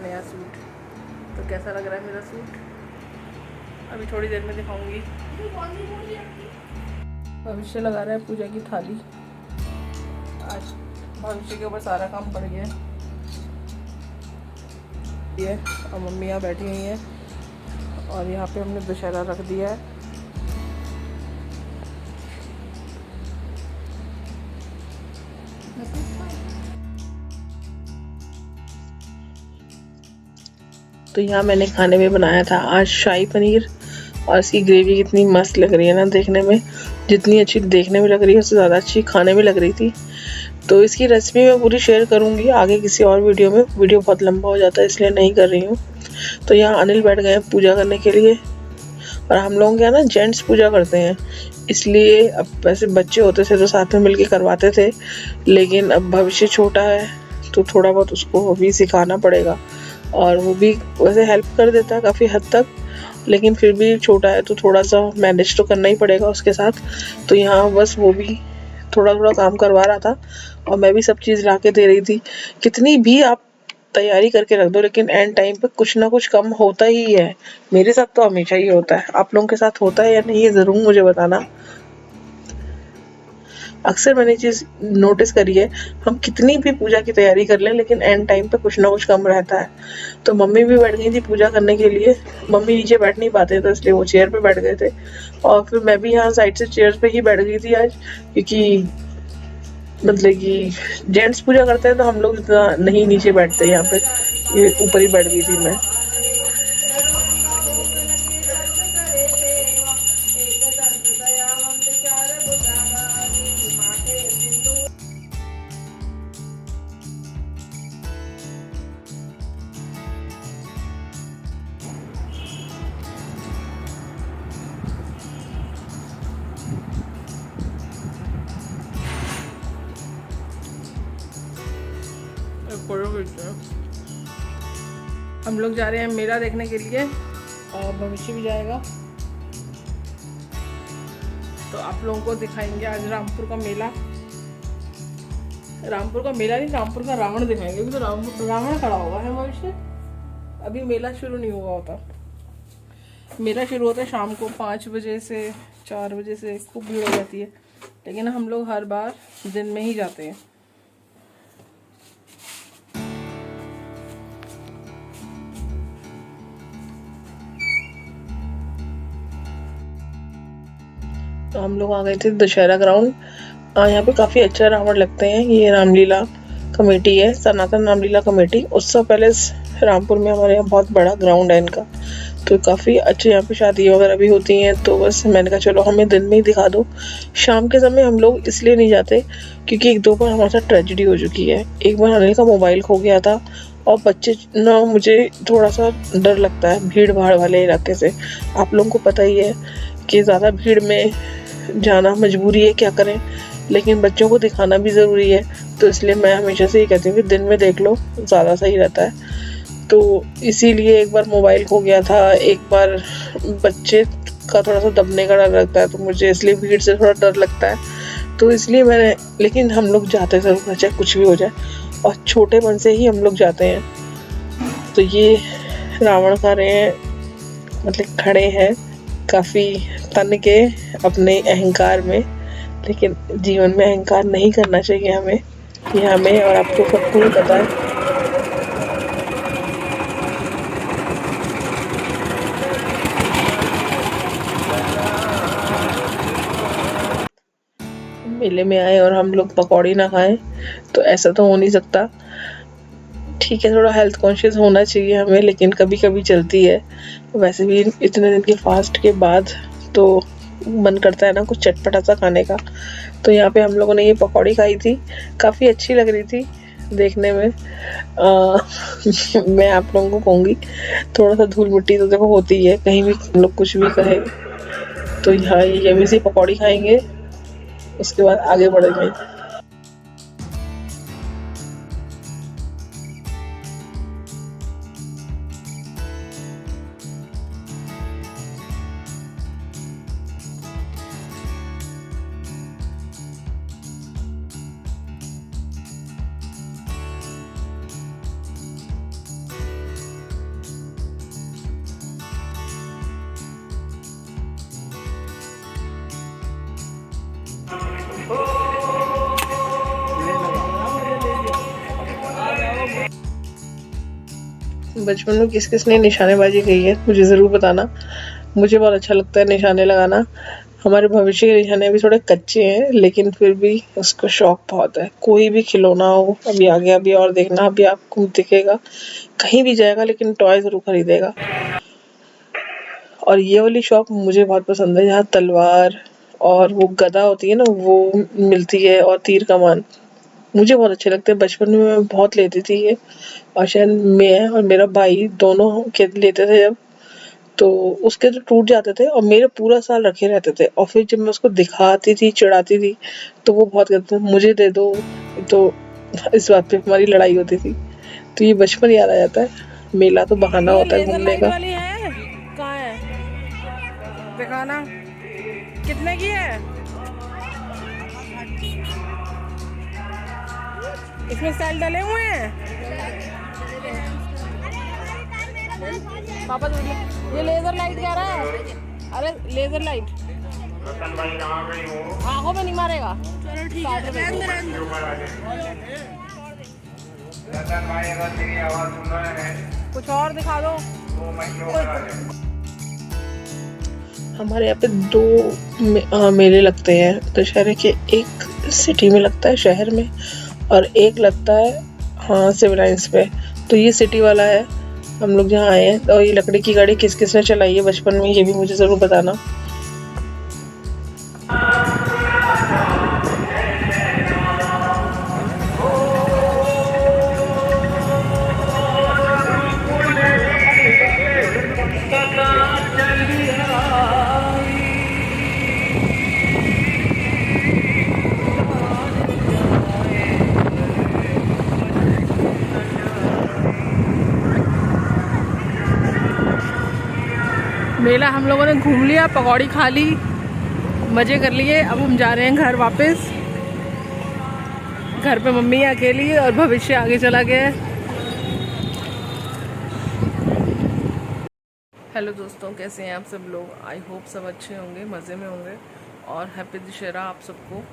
नया सूट। तो कैसा लग रहा है मेरा सूट अभी थोड़ी देर में दिखाऊंगी। भविष्य लगा रहा है पूजा की थाली। आज भविष्य के ऊपर सारा काम पड़ गया है और मम्मी यहाँ बैठी हुई हैं और यहाँ पे हमने दशहरा रख दिया है। तो यहाँ मैंने खाने में बनाया था आज शाही पनीर और इसकी ग्रेवी कितनी मस्त लग रही है ना देखने में। जितनी अच्छी देखने में लग रही है उससे ज़्यादा अच्छी खाने में लग रही थी। तो इसकी रेसिपी मैं पूरी शेयर करूँगी आगे किसी और वीडियो में। वीडियो बहुत लंबा हो जाता है इसलिए नहीं कर रही हूँ। तो यहाँ अनिल बैठ गए हैं पूजा करने के लिए और हम लोग क्या ना जेंट्स पूजा करते हैं, इसलिए अब वैसे बच्चे होते थे तो साथ में मिलके करवाते थे, लेकिन अब भविष्य छोटा है तो थोड़ा बहुत उसको भी सिखाना पड़ेगा। और वो भी वैसे हेल्प कर देता है काफ़ी हद तक, लेकिन फिर भी छोटा है तो थोड़ा सा मैनेज तो करना ही पड़ेगा उसके साथ। तो यहाँ बस वो भी थोड़ा थोड़ा काम करवा रहा था और मैं भी सब चीज़ ला के दे रही थी। कितनी भी आप तैयारी करके रख दो लेकिन एंड टाइम पे कुछ ना कुछ कम होता ही है। मेरे साथ तो हमेशा ही होता है। आप लोगों के साथ होता है या नहीं ये ज़रूर मुझे बताना। अक्सर मैंने चीज़ नोटिस करी है, हम कितनी भी पूजा की तैयारी कर लें लेकिन एंड टाइम पे कुछ ना कुछ कम रहता है। तो मम्मी भी बैठ गई थी पूजा करने के लिए। मम्मी नीचे बैठ नहीं पाते तो इसलिए वो चेयर पे बैठ गए थे और फिर मैं भी यहाँ साइड से चेयर पे ही बैठ गई थी आज, क्योंकि मतलब कि जेंट्स पूजा करते हैं तो हम लोग इतना नहीं नीचे बैठते। यहाँ पे ये ऊपर ही बैठ गई थी मैं। हम लोग जा रहे हैं मेला देखने के लिए और भविष्य भी जाएगा। तो आप लोगों को दिखाएंगे आज रामपुर का मेला। रामपुर का मेला नहीं, रामपुर का रावण दिखाएंगे। अभी तो रावण खड़ा हुआ है भविष्य, अभी मेला शुरू नहीं हुआ होता। मेला शुरू होता है शाम को 5 बजे से 4 बजे से, खूब भीड़ हो जाती है, लेकिन हम लोग हर बार दिन में ही जाते हैं। तो हम लोग आ गए थे दशहरा ग्राउंड। यहाँ पे काफ़ी अच्छा रावण लगते हैं। ये रामलीला कमेटी है, सनातन रामलीला कमेटी, उत्सव पैलेस रामपुर में हमारे यहाँ बहुत बड़ा ग्राउंड है इनका। तो काफ़ी अच्छे यहाँ पे शादी वगैरह भी होती हैं। तो बस मैंने कहा चलो हमें दिन में ही दिखा दो। शाम के समय हम लोग इसलिए नहीं जाते क्योंकि एक दो बार हमारे साथ ट्रेजिडी हो चुकी है। एक बार अनिल का मोबाइल खो गया था और बच्चे ना, मुझे थोड़ा सा डर लगता है भीड़ भाड़ वाले इलाके से। आप लोगों को पता ही है कि ज़्यादा भीड़ में जाना मजबूरी है, क्या करें, लेकिन बच्चों को दिखाना भी ज़रूरी है। तो इसलिए मैं हमेशा से ये कहती हूँ कि दिन में देख लो, ज़्यादा सही रहता है। तो इसीलिए एक बार मोबाइल खो गया था, एक बार बच्चे का थोड़ा सा दबने का डर लगता है, तो मुझे इसलिए भीड़ से थोड़ा डर लगता है। तो इसलिए मैंने, लेकिन हम लोग जाते ज़रूर हैं चाहे कुछ भी हो जाए, और छोटेपन से ही हम लोग जाते हैं। तो ये रावण खा रहे हैं, मतलब खड़े हैं काफ़ी तन के अपने अहंकार में, लेकिन जीवन में अहंकार नहीं करना चाहिए हमें, ये हमें और आपको सबको ही पता है। मेले में आए और हम लोग पकौड़ी ना खाएं तो ऐसा तो हो नहीं सकता। ठीक है, थोड़ा हेल्थ कॉन्शियस होना चाहिए हमें, लेकिन कभी कभी चलती है। वैसे भी इतने दिन के फास्ट के बाद तो मन करता है ना कुछ चटपटा सा खाने का। तो यहाँ पे हम लोगों ने ये पकौड़ी खाई थी, काफ़ी अच्छी लग रही थी देखने में। मैं आप लोगों को कहूँगी थोड़ा सा धूल मिट्टी तो देखो होती ही है, कहीं भी हम लोग कुछ भी कहें। तो यहाँ ये यमी सी पकौड़ी खाएंगे, उसके बाद आगे बढ़ेंगे। बचपन में किस किस ने निशानेबाजी की है मुझे ज़रूर बताना। मुझे बहुत अच्छा लगता है निशाने लगाना। हमारे भविष्य के निशाने अभी थोड़े कच्चे हैं, लेकिन फिर भी उसको शौक बहुत है। कोई भी खिलौना हो, अभी आ गया, अभी और देखना, अभी आपको दिखेगा, कहीं भी जाएगा लेकिन टॉय ज़रूर खरीदेगा। और ये वाली शॉप मुझे बहुत पसंद है, यहाँ तलवार और वो गदा होती है ना, वो मिलती है, और तीर कमान मुझे बहुत अच्छे लगते हैं। बचपन में मैं बहुत लेती थी ये, और शायद मैं और मेरा भाई दोनों के लेते थे जब, तो उसके तो टूट जाते थे और मेरे पूरा साल रखे रहते थे। और फिर जब मैं उसको दिखाती थी, चिढ़ाती थी, तो वो बहुत कहते थे मुझे दे दो। तो इस बात पे हमारी लड़ाई होती थी। तो ये बचपन याद आ जाता है। मेला तो बहाना ये होता है लेजर घूमने लाइट का। वाली है, कहाँ है दिखाना, कितने की है? इसमें सेल डले हुए हैं पापा। ये लेजर लाइट कह रहा है, अरे लेजर लाइट आंखों में नहीं मारेगा। चलो ठीक है, कुछ और दिखा दो। हमारे यहाँ पे दो मेले लगते हैं दशहरे के। एक सिटी में लगता है, शहर में, और एक लगता है हाँ सिविल लाइन्स पे। तो ये सिटी वाला है, हम लोग जहाँ आए हैं। और ये लकड़ी की गाड़ी किस किस ने चलाई है बचपन में, ये भी मुझे ज़रूर बताना। मेला हम लोगों ने घूम लिया, पकौड़ी खा ली, मज़े कर लिए। अब हम जा रहे हैं घर वापस। घर पे मम्मी है अकेली और भविष्य आगे चला गया है। हेलो दोस्तों, कैसे हैं आप सब लोग? आई होप सब अच्छे होंगे, मज़े में होंगे। और हैप्पी दशहरा आप सबको।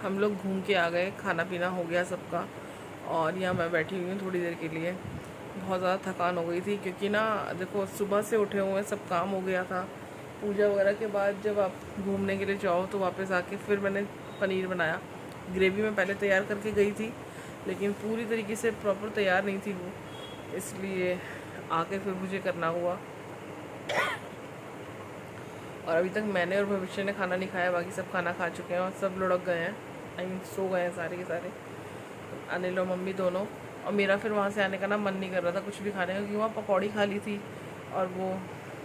हम लोग घूम के आ गए, खाना पीना हो गया सबका, और यहाँ मैं बैठी हुई हूँ थोड़ी देर के लिए। बहुत ज़्यादा थकान हो गई थी, क्योंकि ना देखो सुबह से उठे हुए हैं, सब काम हो गया था। पूजा वगैरह के बाद जब आप घूमने के लिए जाओ तो वापस आके फिर मैंने पनीर बनाया। ग्रेवी में पहले तैयार करके गई थी, लेकिन पूरी तरीके से प्रॉपर तैयार नहीं थी वो, इसलिए आके फिर मुझे करना हुआ। और अभी तक मैंने और भविष्य ने खाना नहीं खाया, बाकी सब खाना खा चुके हैं और सब लुढ़क गए हैं, आई मीन सो गए हैं सारे के सारे, अनिल और मम्मी दोनों। और मेरा फिर वहाँ से आने का ना मन नहीं कर रहा था कुछ भी खाने का, क्योंकि वहाँ पकौड़ी खा ली थी और वो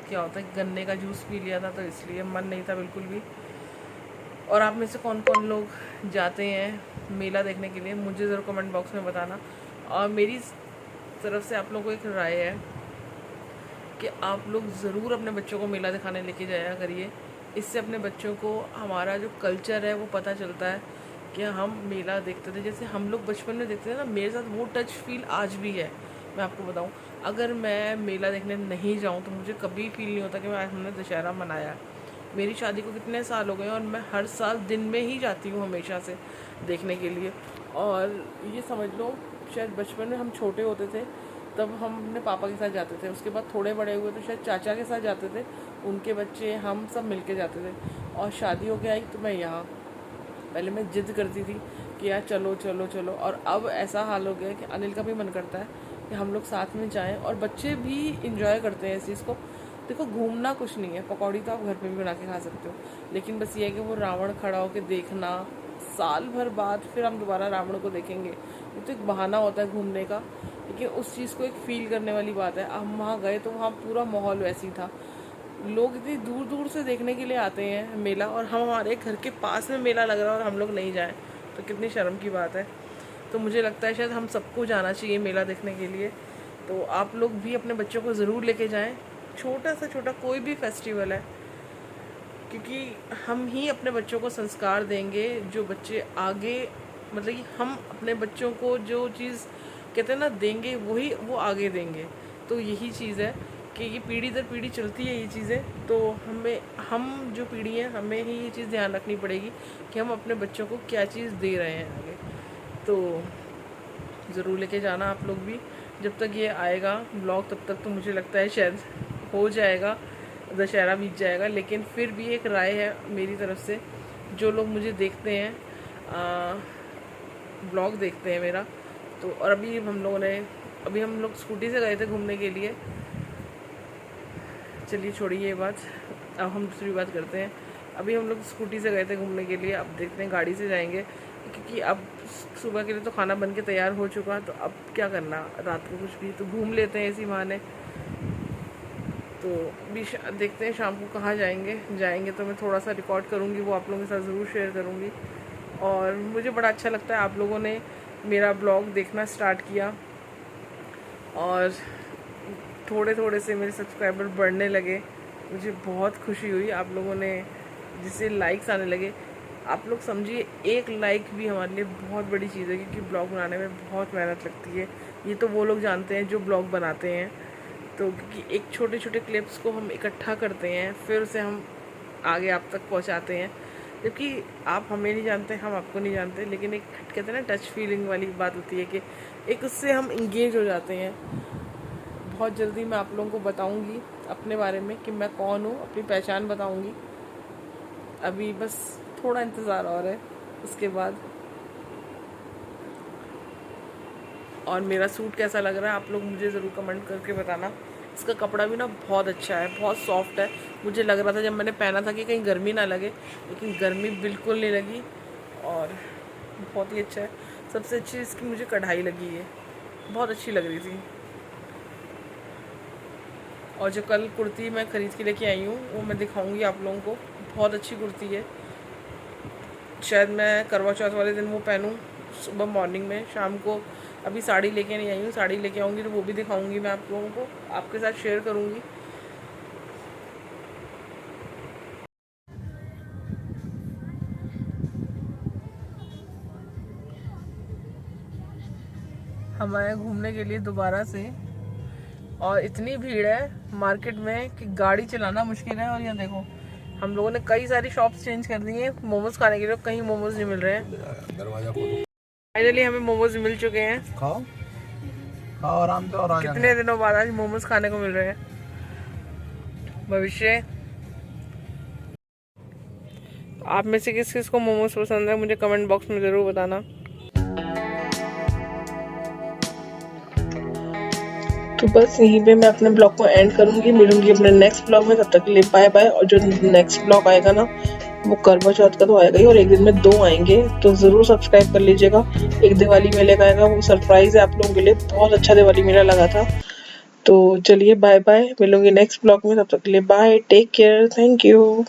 क्या होता है गन्ने का जूस पी लिया था, तो इसलिए मन नहीं था बिल्कुल भी। और आप में से कौन कौन लोग जाते हैं मेला देखने के लिए, मुझे ज़रूर कमेंट बॉक्स में बताना। और मेरी तरफ से आप लोगों को एक राय है कि आप लोग ज़रूर अपने बच्चों को मेला दिखाने लेके जाया करिए। इससे अपने बच्चों को हमारा जो कल्चर है वो पता चलता है कि हम मेला देखते थे, जैसे हम लोग बचपन में देखते थे ना। मेरे साथ वो टच फील आज भी है। मैं आपको बताऊं, अगर मैं मेला देखने नहीं जाऊं तो मुझे कभी फील नहीं होता कि मैं हमने दशहरा मनाया। मेरी शादी को कितने साल हो गए और मैं हर साल दिन में ही जाती हूँ हमेशा से देखने के लिए। और ये समझ लो, शायद बचपन में हम छोटे होते थे तब हम अपने पापा के साथ जाते थे, उसके बाद थोड़े बड़े हुए तो शायद चाचा के साथ जाते थे, उनके बच्चे, हम सब मिलके जाते थे। और शादी हो के आई तो मैं यहाँ, पहले मैं जिद करती थी कि यार चलो चलो चलो, और अब ऐसा हाल हो गया कि अनिल का भी मन करता है कि हम लोग साथ में जाएं, और बच्चे भी इंजॉय करते हैं इस चीज़ को। देखो घूमना कुछ नहीं है, पकौड़ी तो आप घर पे भी बना के खा सकते हो, लेकिन बस ये है कि वो रावण खड़ा होकर देखना, साल भर बाद फिर हम दोबारा रावण को देखेंगे, ये तो एक बहाना होता है घूमने का, लेकिन उस चीज़ को एक फील करने वाली बात है। हम वहाँ गए तो वहाँ पूरा माहौल वैसे ही था, लोग इतनी दूर दूर से देखने के लिए आते हैं मेला, और हम हमारे घर के पास में मेला लग रहा है और हम लोग नहीं जाएं तो कितनी शर्म की बात है। तो मुझे लगता है शायद हम सबको जाना चाहिए मेला देखने के लिए। तो आप लोग भी अपने बच्चों को ज़रूर लेके जाएं, छोटा से छोटा कोई भी फेस्टिवल है, क्योंकि हम ही अपने बच्चों को संस्कार देंगे जो बच्चे आगे, मतलब कि हम अपने बच्चों को जो चीज़ कहते हैं ना देंगे, वही वो आगे देंगे। तो यही चीज़ है कि ये पीढ़ी दर पीढ़ी चलती है ये चीज़ें, तो हम जो पीढ़ी है हमें ही ये चीज़ ध्यान रखनी पड़ेगी कि हम अपने बच्चों को क्या चीज़ दे रहे हैं आगे। तो ज़रूर लेके जाना आप लोग भी। जब तक ये आएगा ब्लॉग तब तक तो मुझे लगता है शायद हो जाएगा, दशहरा बीत जाएगा। लेकिन फिर भी एक राय है मेरी तरफ से, जो लोग मुझे देखते हैं, ब्लॉग देखते हैं मेरा, तो और अभी हम लोग स्कूटी से गए थे घूमने के लिए। चलिए छोड़िए ये बात, अब हम दूसरी बात करते हैं। अभी हम लोग स्कूटी से गए थे घूमने के लिए, अब देखते हैं गाड़ी से जाएंगे, क्योंकि अब सुबह के लिए तो खाना बन के तैयार हो चुका है, तो अब क्या करना, रात को कुछ भी तो घूम लेते हैं इसी बहाने। तो भी देखते हैं शाम को कहाँ जाएंगे तो मैं थोड़ा सा रिकॉर्ड करूँगी, वो आप लोगों के साथ ज़रूर शेयर करूँगी। और मुझे बड़ा अच्छा लगता है आप लोगों ने मेरा ब्लॉग देखना स्टार्ट किया, और थोड़े थोड़े से मेरे सब्सक्राइबर बढ़ने लगे। मुझे बहुत खुशी हुई आप लोगों ने, जिससे लाइक्स आने लगे। आप लोग समझिए, एक लाइक भी हमारे लिए बहुत बड़ी चीज़ है, क्योंकि ब्लॉग बनाने में बहुत मेहनत लगती है। ये तो वो लोग जानते हैं जो ब्लॉग बनाते हैं। तो क्योंकि एक छोटे छोटे क्लिप्स को हम इकट्ठा करते हैं, फिर उसे हम आगे आप तक पहुंचाते हैं, जबकि आप हमें नहीं जानते, हम आपको नहीं जानते, लेकिन एक कहते हैं ना टच फीलिंग वाली बात होती है कि एक उससे हम इंगेज हो जाते हैं। बहुत जल्दी मैं आप लोगों को बताऊंगी अपने बारे में कि मैं कौन हूँ, अपनी पहचान बताऊंगी। अभी बस थोड़ा इंतज़ार और है उसके बाद। और मेरा सूट कैसा लग रहा है आप लोग मुझे ज़रूर कमेंट करके बताना। इसका कपड़ा भी ना बहुत अच्छा है, बहुत सॉफ्ट है। मुझे लग रहा था जब मैंने पहना था कि कहीं गर्मी ना लगे, लेकिन गर्मी बिल्कुल नहीं लगी, और बहुत ही अच्छा है। सबसे अच्छी इसकी मुझे कढ़ाई लगी है, बहुत अच्छी लग रही थी। और जो कल कुर्ती मैं ख़रीद के लेके आई हूँ वो मैं दिखाऊंगी आप लोगों को, बहुत अच्छी कुर्ती है। शायद मैं करवा चौथ वाले दिन वो पहनूं सुबह मॉर्निंग में, शाम को अभी साड़ी लेके नहीं आई हूँ, साड़ी लेके आऊँगी तो वो भी दिखाऊंगी मैं आप लोगों को, आपके साथ शेयर करूँगी। हम आए घूमने के लिए दोबारा से, और इतनी भीड़ है मार्केट में कि गाड़ी चलाना मुश्किल है। और यहाँ देखो, हम लोगों ने कई सारी शॉप्स चेंज कर दी हैं मोमोज खाने के लिए, कहीं मोमोज नहीं मिल रहे हैं। दरवाजा खोलो। फाइनली हमें मोमोज मिल चुके हैं, खाओ खाओ आराम से। और कितने दिनों बाद आज मोमोज खाने को मिल रहे हैं। भविष्य, आप में से किस किस को मोमोज पसंद है मुझे कमेंट बॉक्स में ज़रूर बताना। तो बस यहीं पे मैं अपने ब्लॉग को एंड करूंगी, मिलूंगी अपने नेक्स्ट ब्लॉग में। तब तक के लिए बाय बाय। और जो नेक्स्ट ब्लॉग आएगा ना, वो करवा चौथ का तो आएगा ही, और एक दिन में 2 आएंगे, तो ज़रूर सब्सक्राइब कर लीजिएगा। एक दिवाली मेले का आएगा, वो सरप्राइज़ है आप लोगों के लिए, बहुत अच्छा दिवाली मेला लगा था। तो चलिए बाय बाय, मिलूंगी नेक्स्ट ब्लॉग में। तब तक के लिए bye, take care, thank you.